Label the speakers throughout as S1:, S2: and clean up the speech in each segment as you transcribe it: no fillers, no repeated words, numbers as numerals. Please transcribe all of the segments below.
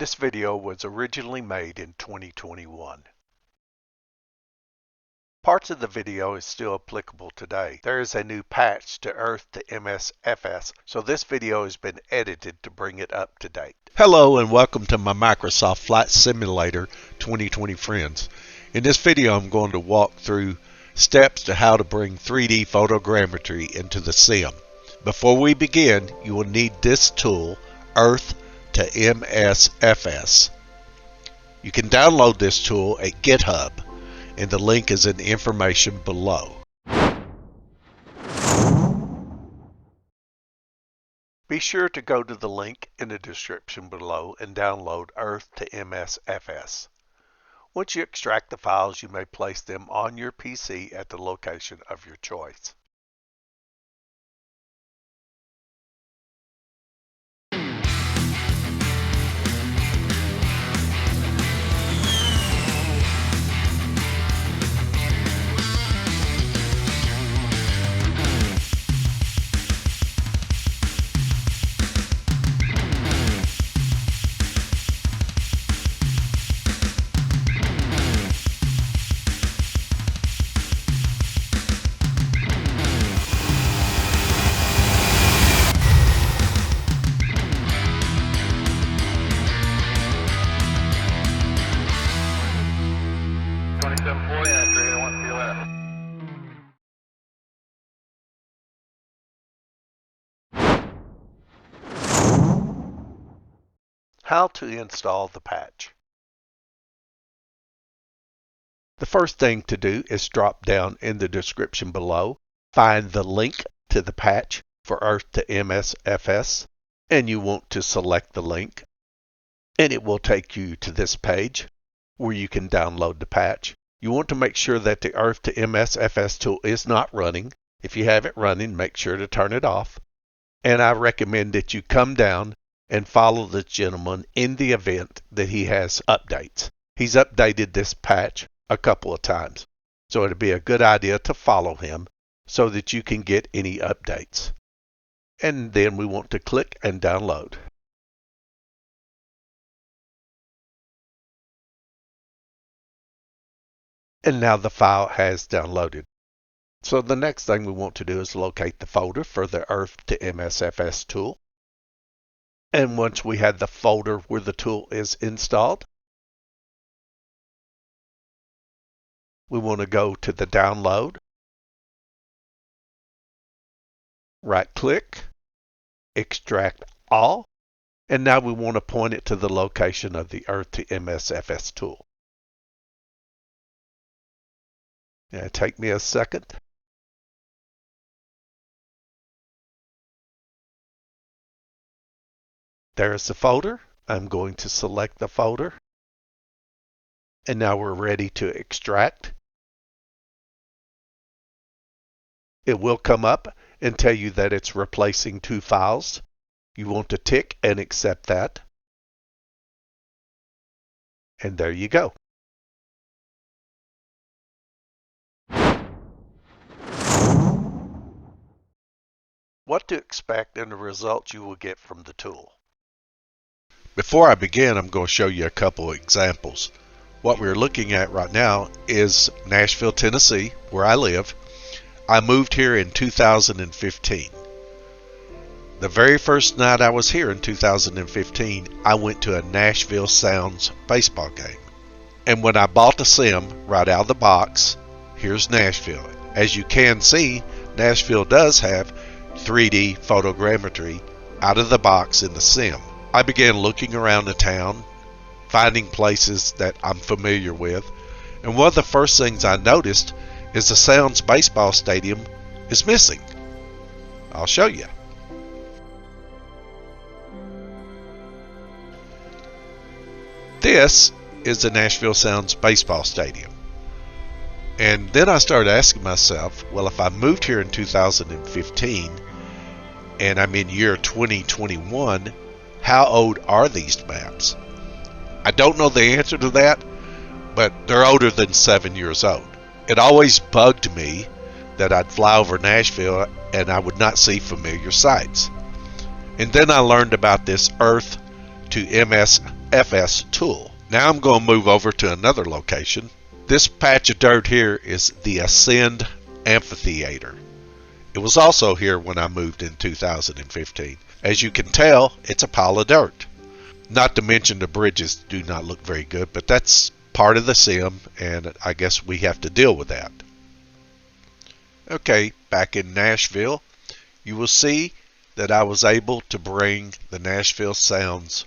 S1: This video was originally made in 2021. Parts of the video is still applicable today. There is a new patch to EARTH2MSFS, so this video has been edited to bring it up to date.
S2: Hello and welcome to my Microsoft Flight Simulator 2020 friends. In this video I'm going to walk through steps to how to bring 3D photogrammetry into the sim. Before we begin, you will need this tool, EARTH2MSFS. You can download this tool at GitHub, and the link is in the information below.
S1: Be sure to go to the link in the description below and download EARTH2MSFS. Once you extract the files, you may place them on your PC at the location of your choice. How to install the patch. The first thing to do is drop down in the description below, find the link to the patch for EARTH2MSFS, and you want to select the link, and it will take you to this page where you can download the patch. You want to make sure that the EARTH2MSFS tool is not running. If you have it running, make sure to turn it off. And I recommend that you come down and follow this gentleman in the event that he has updates. He's updated this patch a couple of times, so it'd be a good idea to follow him so that you can get any updates. And then we want to click and download. And now the file has downloaded. So the next thing we want to do is locate the folder for the EARTH2MSFS tool. And once we have the folder where the tool is installed, we want to go to the download, right click, extract all, and now we want to point it to the location of the EARTH2MSFS tool. Now, take me a second. There's the folder. I'm going to select the folder. And now we're ready to extract. It will come up and tell you that it's replacing two files. You want to tick and accept that. And there you go. What to expect and the results you will get from the tool.
S2: Before I begin, I'm going to show you a couple of examples. What we're looking at right now is Nashville, Tennessee, where I live. I moved here in 2015. The very first night I was here in 2015, I went to a Nashville Sounds baseball game. And when I bought the sim right out of the box, here's Nashville. As you can see, Nashville does have 3D photogrammetry out of the box in the sim. I began looking around the town, finding places that I'm familiar with, and one of the first things I noticed is the Sounds baseball stadium is missing. I'll show you. This is the Nashville Sounds baseball stadium. And then I started asking myself, well, if I moved here in 2015 and I'm in year 2021, how old are these maps? I don't know the answer to that, but they're older than 7 years old. It always bugged me that I'd fly over Nashville and I would not see familiar sights. And then I learned about this EARTH2MSFS Tool. Now I'm going to move over to another location. This patch of dirt here is the Ascend Amphitheater. It was also here when I moved in 2015. As you can tell, it's a pile of dirt. Not to mention the bridges do not look very good, but that's part of the sim, and I guess we have to deal with that. Okay, back in Nashville, you will see that I was able to bring the Nashville Sounds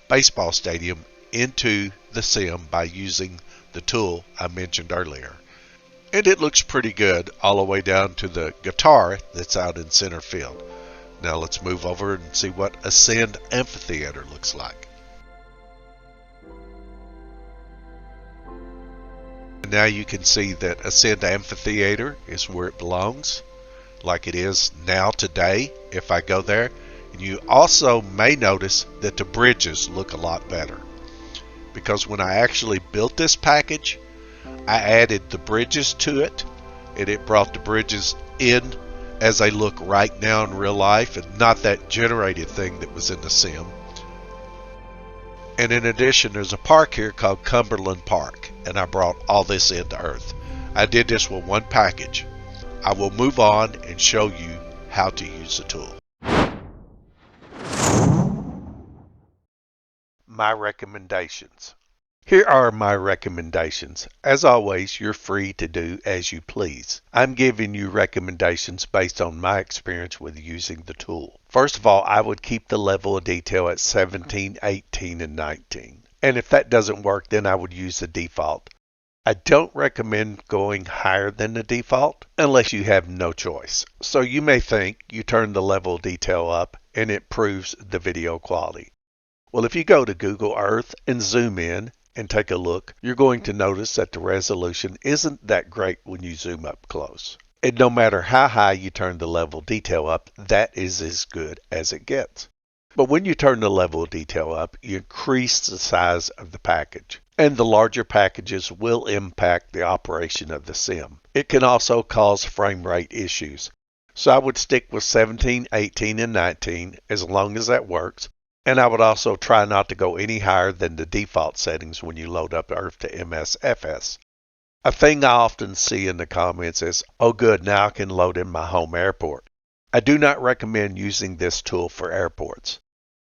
S2: baseball stadium into the sim by using the tool I mentioned earlier. And it looks pretty good all the way down to the guitar that's out in center field. Now let's move over and see what Ascend Amphitheater looks like. And now you can see that Ascend Amphitheater is where it belongs, like it is now today if I go there. And you also may notice that the bridges look a lot better, because when I actually built this package, I added the bridges to it, and it brought the bridges in as they look right now in real life, and not that generated thing that was in the sim. And in addition, there's a park here called Cumberland Park, and I brought all this into Earth. I did this with one package. I will move on and show you how to use the tool.
S1: My recommendations. Here are my recommendations. As always, you're free to do as you please. I'm giving you recommendations based on my experience with using the tool. First of all, I would keep the level of detail at 17, 18, and 19. And if that doesn't work, then I would use the default. I don't recommend going higher than the default unless you have no choice. So you may think you turn the level of detail up and it improves the video quality. Well, if you go to Google Earth and zoom in and take a look, you're going to notice that the resolution isn't that great when you zoom up close. And no matter how high you turn the level of detail up, that is as good as it gets. But when you turn the level of detail up, you increase the size of the package. And the larger packages will impact the operation of the sim. It can also cause frame rate issues. So I would stick with 17, 18, and 19 as long as that works. And I would also try not to go any higher than the default settings when you load up EARTH2MSFS. A thing I often see in the comments is, oh good, now I can load in my home airport. I do not recommend using this tool for airports.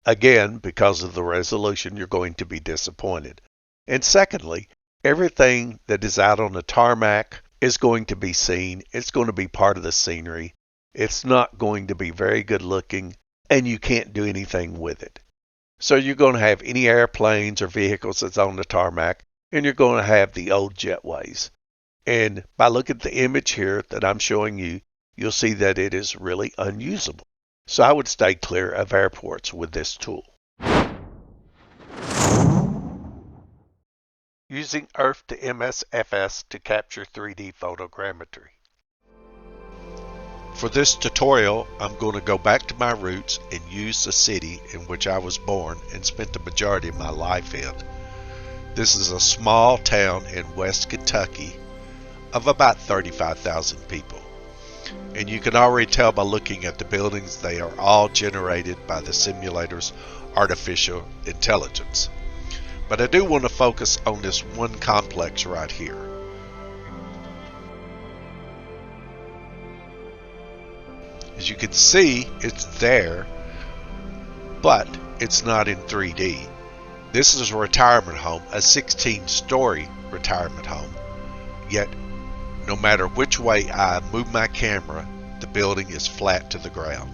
S1: Again, because of the resolution, you're going to be disappointed. And secondly, everything that is out on the tarmac is going to be seen. It's going to be part of the scenery. It's not going to be very good looking, and you can't do anything with it. So you're going to have any airplanes or vehicles that's on the tarmac, and you're going to have the old jetways. And by looking at the image here that I'm showing you, you'll see that it is really unusable. So I would stay clear of airports with this tool. Using EARTH2MSFS to capture 3D photogrammetry.
S2: For this tutorial, I'm going to go back to my roots and use the city in which I was born and spent the majority of my life in. This is a small town in West Kentucky of about 35,000 people. And you can already tell by looking at the buildings, they are all generated by the simulator's artificial intelligence. But I do want to focus on this one complex right here. As you can see, it's there, but it's not in 3D. This is a retirement home, a 16-story retirement home. Yet, no matter which way I move my camera, the building is flat to the ground.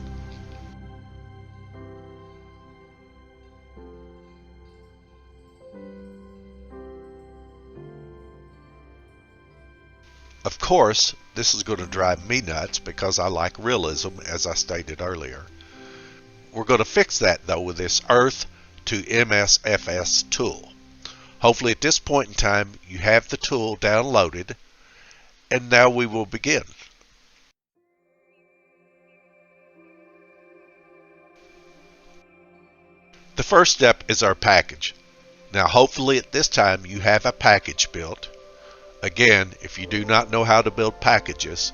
S2: Of course, this is going to drive me nuts because I like realism, as I stated earlier. We're going to fix that though with this EARTH2MSFS tool. Hopefully at this point in time you have the tool downloaded, and now we will begin. The first step is our package. Now hopefully at this time you have a package built. Again, if you do not know how to build packages,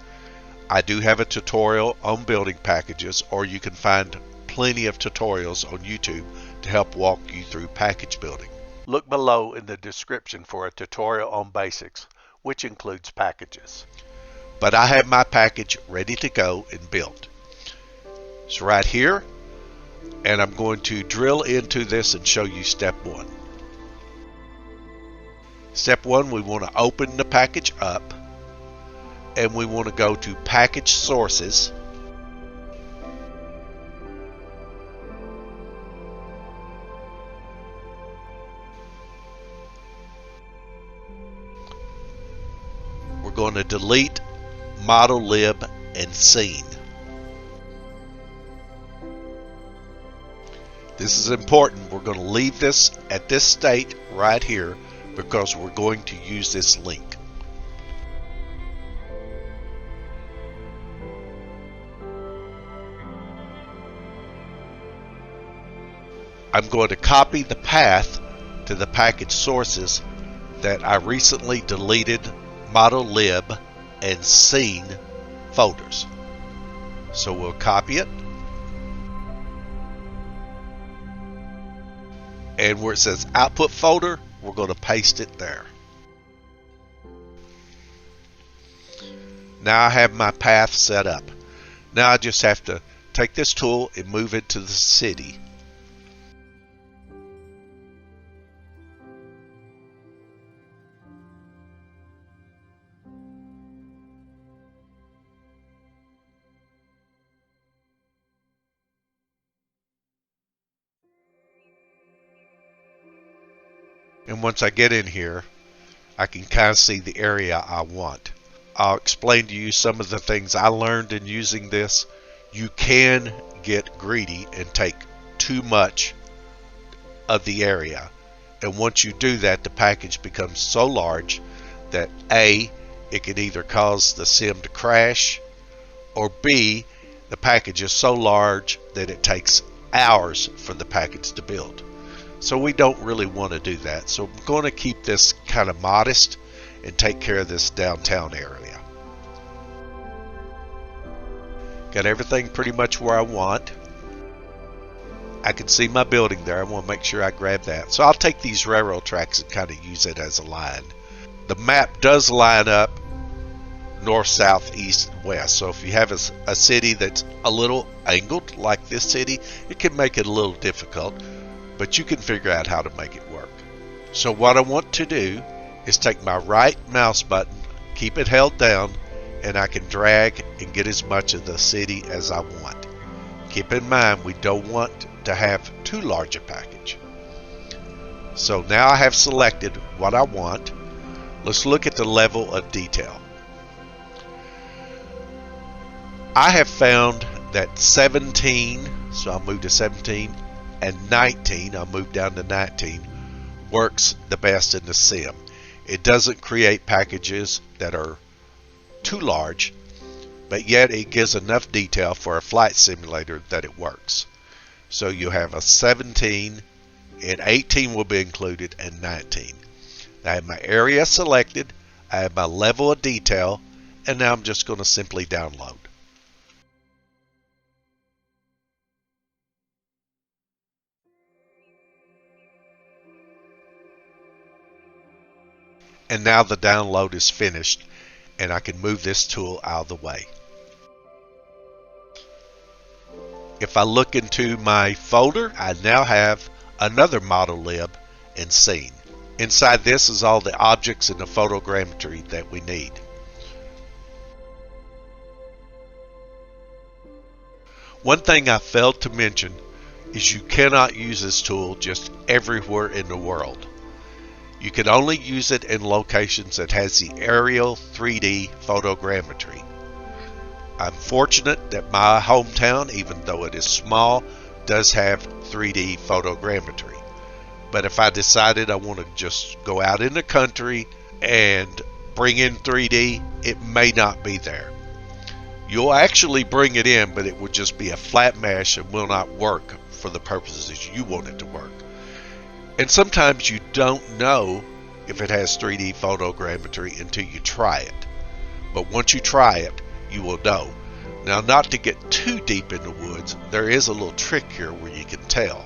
S2: I do have a tutorial on building packages, or you can find plenty of tutorials on YouTube to help walk you through package building.
S1: Look below in the description for a tutorial on basics, which includes packages.
S2: But I have my package ready to go and built. It's right here, and I'm going to drill into this and show you step 1. Step 1, we want to open the package up, and we want to go to package sources. We're going to delete model lib and scene. This is important. We're going to leave this at this state right here because we're going to use this link. I'm going to copy the path to the package sources that I recently deleted model lib and scene folders. So we'll copy it, and where it says output folder, we're going to paste it there. Now I have my path set up. Now I just have to take this tool and move it to the city. And once I get in here, I can kind of see the area I want. I'll explain to you some of the things I learned in using this. You can get greedy and take too much of the area. And once you do that, the package becomes so large that A, it can either cause the sim to crash, or B, the package is so large that it takes hours for the package to build. So we don't really want to do that. So I'm going to keep this kind of modest and take care of this downtown area. Got everything pretty much where I want. I can see my building there. I want to make sure I grab that. So I'll take these railroad tracks and kind of use it as a line. The map does line up north, south, east, and west. So if you have a city that's a little angled like this city, it can make it a little difficult. But you can figure out how to make it work. So what I want to do is take my right mouse button, keep it held down, and I can drag and get as much of the city as I want. Keep in mind, we don't want to have too large a package. So now I have selected what I want. Let's look at the level of detail. I have found that 17, so I'll move to 17, and 19, I'll move down to 19, works the best in the sim. It doesn't create packages that are too large, but yet it gives enough detail for a flight simulator that it works. So you have a 17, and 18 will be included, and 19. I have my area selected, I have my level of detail, and now I'm just going to simply download. And now the download is finished, and I can move this tool out of the way. If I look into my folder, I now have another model lib and scene. Inside this is all the objects in the photogrammetry that we need. One thing I failed to mention is you cannot use this tool just everywhere in the world. You can only use it in locations that has the aerial 3D photogrammetry. I'm fortunate that my hometown, even though it is small, does have 3D photogrammetry. But if I decided I want to just go out in the country and bring in 3D, it may not be there. You'll actually bring it in, but it would just be a flat mesh and will not work for the purposes you want it to work. And sometimes you don't know if it has 3D photogrammetry until you try it. But once you try it, you will know. Now, not to get too deep in the woods, there is a little trick here where you can tell.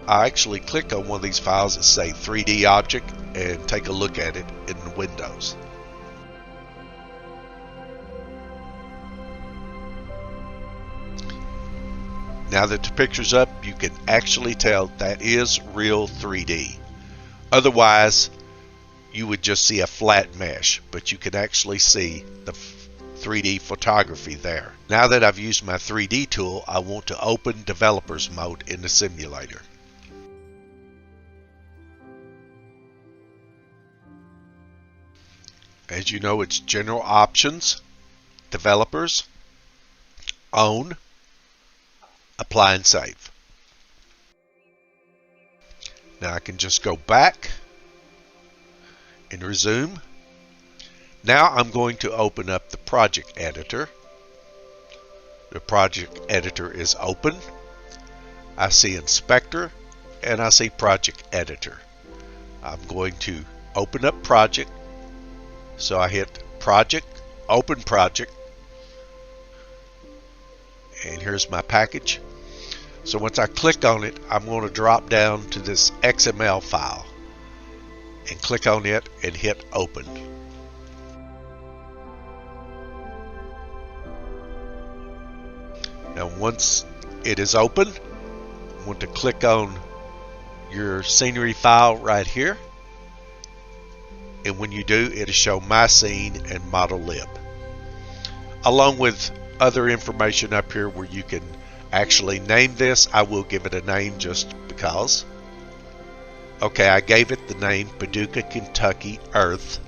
S2: I actually click on one of these files that say 3D object and take a look at it in Windows. Now that the picture's up, you can actually tell that is real 3D. Otherwise, you would just see a flat mesh, but you can actually see the 3D photography there. Now that I've used my 3D tool, I want to open developer's mode in the simulator. As you know, it's General Options, Developers, Own, Apply and Save. Now I can just go back and resume. Now I'm going to open up the project editor. The project editor is open. I see Inspector and I see Project Editor. I'm going to open up Project. So I hit Project, Open Project, and here's my package. So once I click on it, I'm going to drop down to this XML file and click on it and hit Open. Now once it is open, I want to click on your scenery file right here. And when you do, it'll show My Scene and Model Lib, along with other information up here where you can actually name this. I will give it a name just because. Okay, I gave it the name Paducah, Kentucky Earth,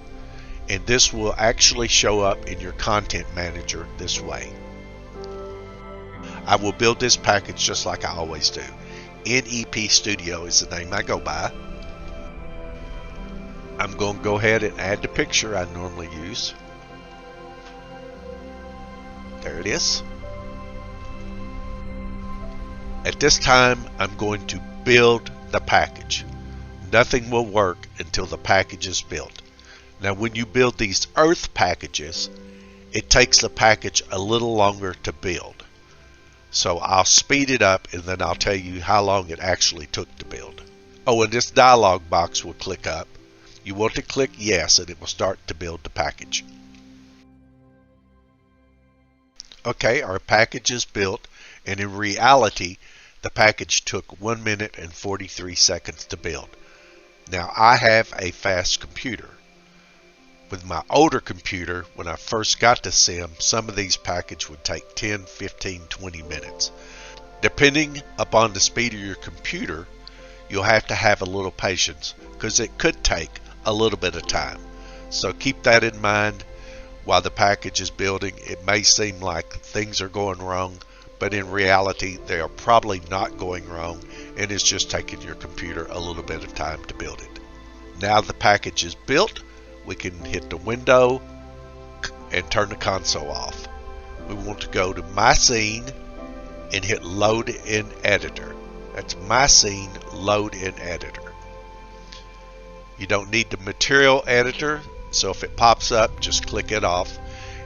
S2: and this will actually show up in your content manager this way. I will build this package just like I always do. NEP Studio is the name I go by. I'm going to go ahead and add the picture I normally use. There it is. At this time, I'm going to build the package. Nothing will work until the package is built. Now, when you build these Earth packages, it takes the package a little longer to build. So I'll speed it up and then I'll tell you how long it actually took to build. Oh, and this dialog box will click up. You want to click yes and it will start to build the package. Okay, our package is built, and in reality the package took 1 minute and 43 seconds to build. Now I have a fast computer. With my older computer, when I first got to Sim, some of these packages would take 10, 15, 20 minutes. Depending upon the speed of your computer, you'll have to have a little patience because it could take a little bit of time. So keep that in mind while the package is building. It may seem like things are going wrong, but in reality they are probably not going wrong, and it's just taking your computer a little bit of time to build it. Now the package is built, we can hit the window and turn the console off. We want to go to My Scene and hit Load in Editor. That's My Scene, Load in Editor. You don't need the material editor, so if it pops up, just click it off,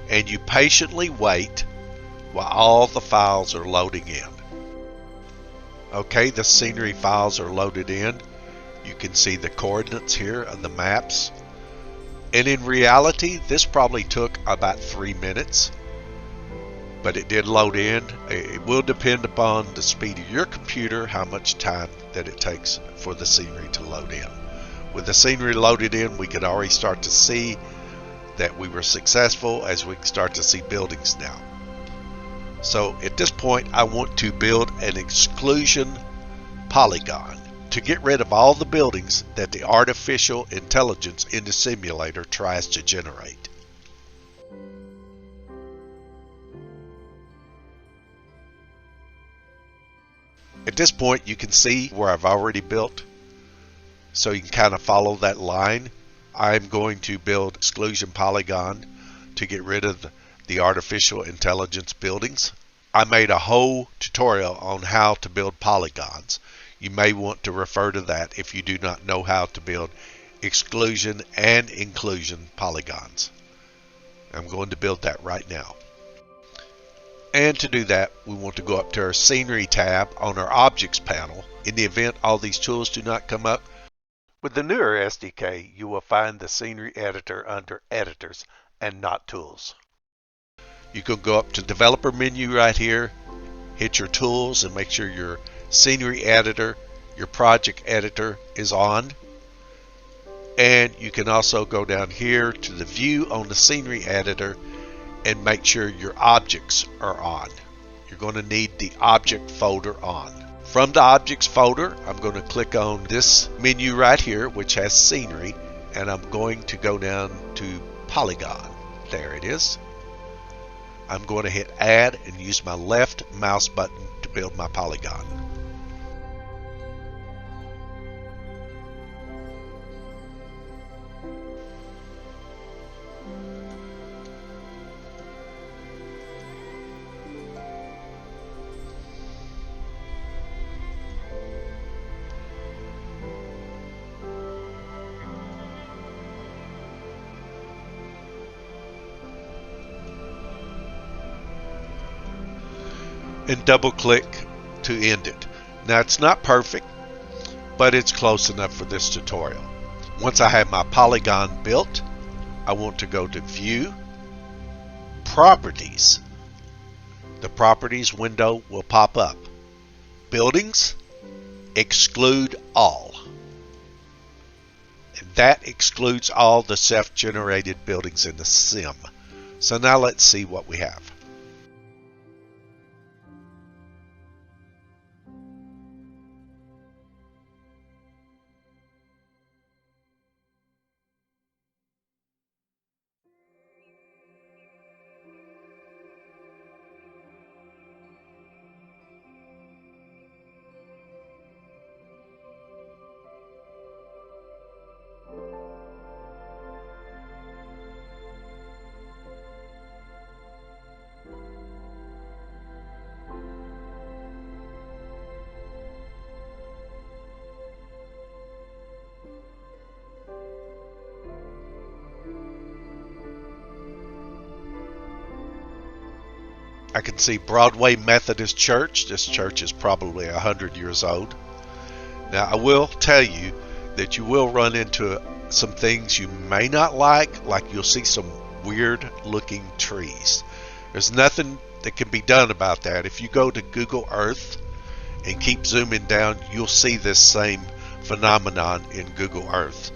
S2: and you patiently wait while all the files are loading in. Okay, the scenery files are loaded in. You can see the coordinates here of the maps. And in reality, this probably took about 3 minutes, but it did load in. It will depend upon the speed of your computer, how much time that it takes for the scenery to load in. With the scenery loaded in, we could already start to see that we were successful, as we can start to see buildings now. So at this point, I want to build an exclusion polygon to get rid of all the buildings that the artificial intelligence in the simulator tries to generate. At this point, you can see where I've already built, so you can kind of follow that line. I'm going to build exclusion polygon to get rid of the artificial intelligence buildings. I made a whole tutorial on how to build polygons. You may want to refer to that if you do not know how to build exclusion and inclusion polygons. I'm going to build that right now. And to do that, we want to go up to our Scenery tab on our Objects panel. In the event all these tools do not come up,
S1: with the newer SDK, you will find the Scenery Editor under Editors and not Tools.
S2: You can go up to Developer menu right here, hit your Tools, and make sure your Scenery Editor, your Project Editor is on. And you can also go down here to the View on the Scenery Editor and make sure your objects are on. You're going to need the Object folder on. From the Objects folder, I'm going to click on this menu right here, which has Scenery, and I'm going to go down to Polygon. There it is. I'm going to hit Add and use my left mouse button to build my polygon. And double click to end it. Now it's not perfect, but it's close enough for this tutorial. Once I have my polygon built, I want to go to View, Properties. The Properties window will pop up. Buildings, Exclude All. And that excludes all the self-generated buildings in the sim. So now let's see what we have. I can see Broadway Methodist Church. This church is probably 100 years old. Now I will tell you that you will run into some things you may not like you'll see some weird looking trees. There's nothing that can be done about that. If you go to Google Earth and keep zooming down, you'll see this same phenomenon in Google Earth.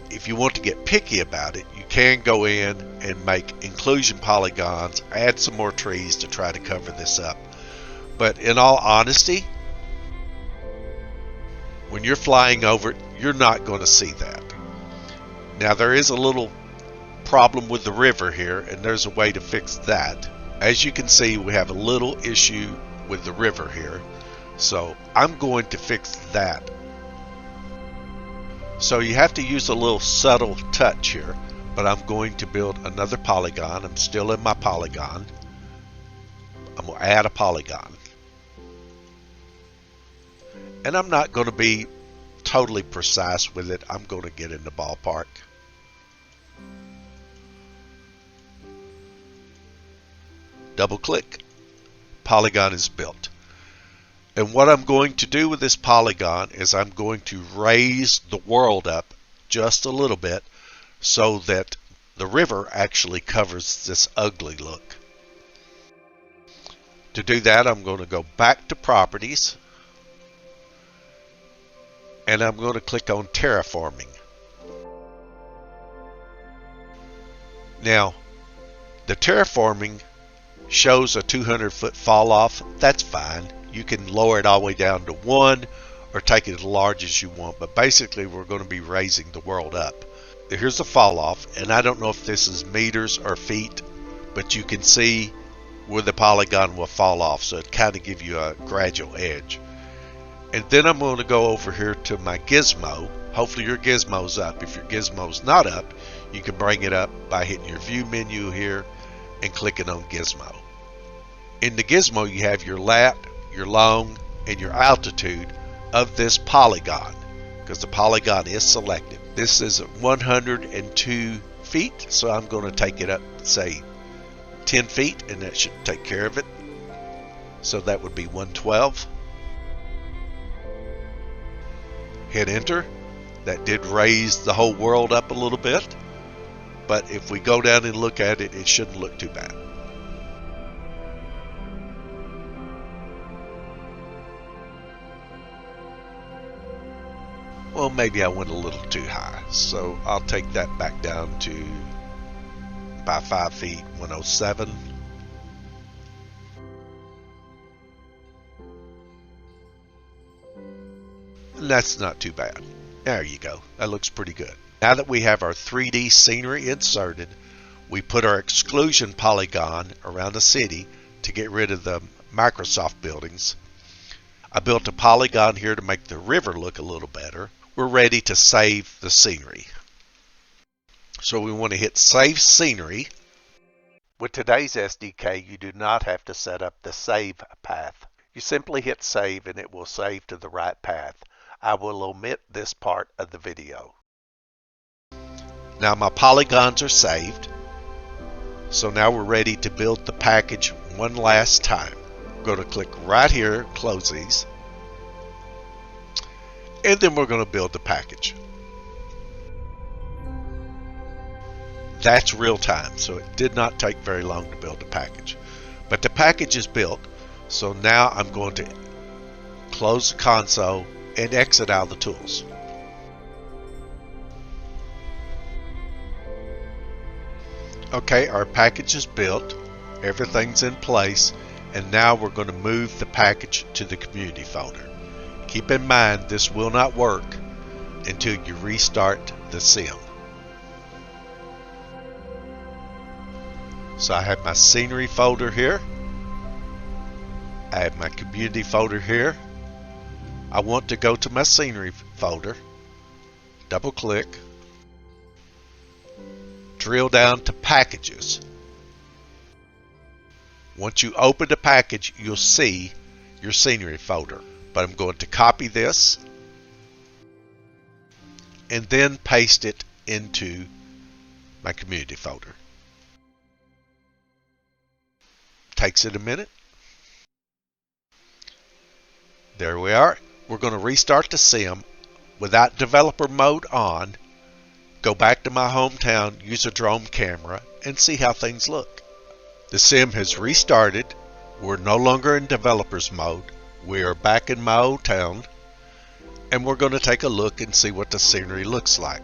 S2: If you want to get picky about it, you can go in and make inclusion polygons, add some more trees to try to cover this up. But in all honesty, when you're flying over it, you're not going to see that. Now there is a little problem with the river here, and there's a way to fix that. As you can see, we have a little issue with the river here, so I'm going to fix that. So you have to use a little subtle touch here, but I'm going to build another polygon. I'm still in my polygon. I'm going to add a polygon. And I'm not going to be totally precise with it. I'm going to get in the ballpark. Double click. Polygon is built. And what I'm going to do with this polygon is I'm going to raise the world up just a little bit so that the river actually covers this ugly look. To do that, I'm going to go back to Properties, and I'm going to click on Terraforming. Now, the terraforming shows a 200-foot fall off. That's fine. You can lower it all the way down to 1 or take it as large as you want, but basically we're going to be raising the world up. Here's the fall off, and I don't know if this is meters or feet, but you can see where the polygon will fall off, so it kind of gives you a gradual edge. And then I'm going to go over here to my gizmo. Hopefully your gizmo's up. If your gizmo's not up, you can bring it up by hitting your view menu here and clicking on gizmo. In the gizmo you have your lat, your long, and your altitude of this polygon, because the polygon is selected. This is 102 feet, so I'm going to take it up, say 10 feet, and that should take care of it. So that would be 112. Hit enter. That did raise the whole world up a little bit, but if we go down and look at it, it shouldn't look too bad. Well, maybe I went a little too high, so I'll take that back down to by 5 feet, 107. And that's not too bad. There you go. That looks pretty good. Now that we have our 3D scenery inserted, we put our exclusion polygon around the city to get rid of the Microsoft buildings. I built a polygon here to make the river look a little better. We're ready to save the scenery. So we want to hit Save Scenery. With today's SDK, you do not have to set up the save path. You simply hit save and it will save to the right path. I will omit this part of the video. Now my polygons are saved. So now we're ready to build the package one last time. We're going to click right here, close these. And then we're going to build the package. That's real time, so it did not take very long to build the package. But the package is built, so now I'm going to close the console and exit out of the tools. Okay, our package is built, everything's in place, and now we're going to move the package to the community folder. Keep in mind this will not work until you restart the sim. So I have my scenery folder here. I have my community folder here. I want to go to my scenery folder. Double click. Drill down to packages. Once you open the package, you'll see your scenery folder. But I'm going to copy this and then paste it into my community folder. Takes it a minute. There we are. We're going to restart the sim without developer mode on. Go back to my hometown, use a drone camera, and see how things look. The sim has restarted. We're no longer in developers mode. We are back in my old town, and we're going to take a look and see what the scenery looks like.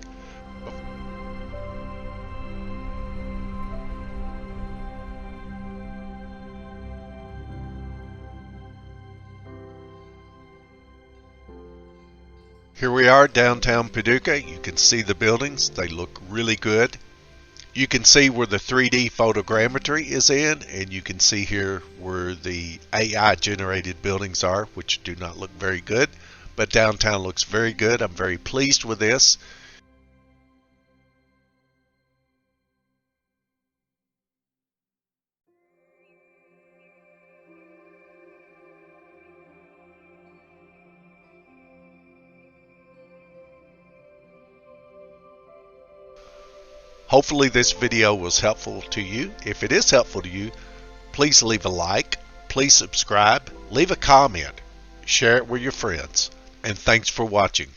S2: Here we are downtown Paducah. You can see the buildings. They look really good. You can see where the 3D photogrammetry is in, and you can see here where the AI generated buildings are, which do not look very good, but downtown looks very good. I'm very pleased with this. Hopefully this video was helpful to you. If it is helpful to you, please leave a like, please subscribe, leave a comment, share it with your friends, and thanks for watching.